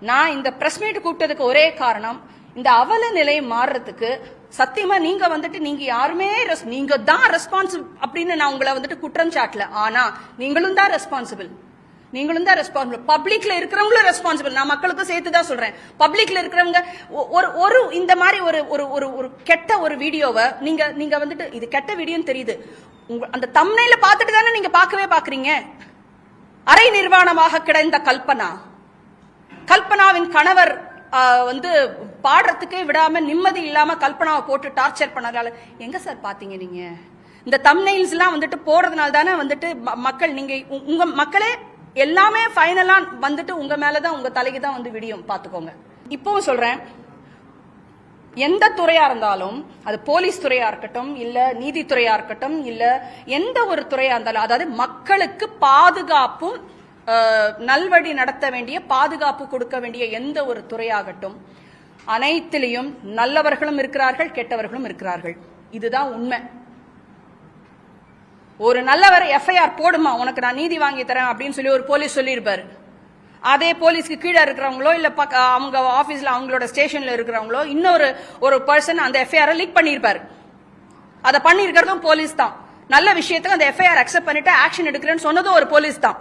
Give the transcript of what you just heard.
நான் இந்த press meet கூப்பிட்டதுக்கு ஒரே காரணம், இந்த அவல நிலை மாறுறதுக்கு சத்தியமா நீங்க வந்துட்டு நீங்க யாருமே நீங்க தான் ரெஸ்பான்சிபிள் அப்படின்னு நான் உங்களை வந்துட்டு குற்றம் சாட்டல. ஆனா நீங்களும் தான் ரெஸ்பான்சிபிள். பப்ளிக்ல இருக்கிறவங்களும் ரெஸ்பான்சிபிள். நான் மக்களுக்கும் சேர்த்து தான் சொல்றேன். பப்ளிக்ல இருக்கிறவங்க ஒரு இந்த மாதிரி ஒரு கெட்ட ஒரு வீடியோவை நீங்க வந்துட்டு இது கெட்ட வீடியோன்னு தெரியுது, அந்த தம்ப்நெயில பார்த்துட்டு தானே நீங்க பாக்குறீங்க. அரை நிர்வாணமாக கிடந்த கல்பனாவின் கணவர் வந்து பாடுறதுக்கே விடாம நிம்மதி இல்லாம கல்பனாவை போட்டு டார்ச்சர் பண்ணதால எங்க சார் பாத்தீங்க நீங்க? இந்த தம்ப்நெயில்ஸ் எல்லாம் வந்துட்டு போடுறதுனால தானே வந்துட்டு மக்கள், நீங்க உங்க மக்களே எல்லாமே ஃபைனலா வந்துட்டு உங்க மேலதான், உங்க தலைக்கு தான் வந்து விடியும். பாத்துக்கோங்க. இப்பவும் சொல்றேன், எந்த துறையா இருந்தாலும், அது போலீஸ் துறையா இருக்கட்டும், இல்ல நீதித்துறையா இருக்கட்டும், இல்ல எந்த ஒரு துறையா இருந்தாலும், அதாவது மக்களுக்கு பாதுகாப்பும் நல்வழி நடத்த வேண்டிய, பாதுகாப்பு கொடுக்க வேண்டிய எந்த ஒரு துறையாகட்டும், அனைத்திலையும் நல்லவர்களும் இருக்கிறார்கள், கெட்டவர்களும் இருக்கிறார்கள். இதுதான் உண்மை. ஒரு நல்லவர் எஃப்ஐஆர் போடுமா, உனக்கு நான் நீதி வாங்கி தரேன் அப்படின்னு சொல்லி ஒரு போலீஸ் சொல்லியிருப்பாரு. அதே போலீஸ்க்கு கீழே இருக்கிறவங்களோ இல்ல அவங்க ஆபீஸ்ல அவங்களோட ஸ்டேஷன்ல இருக்கிறவங்களோ இன்னொரு பர்சன் அந்த எஃப்ஐஆர் லீக் பண்ணிருப்பாரு. அதை பண்ணிருக்கிறதும் போலீஸ் தான். நல்ல விஷயத்துக்கு அந்த எஃப்ஐஆர் அக்செப்ட் பண்ணிட்டு ஆக்ஷன் எடுக்கிறேன்னு சொன்னதும் ஒரு போலீஸ் தான்.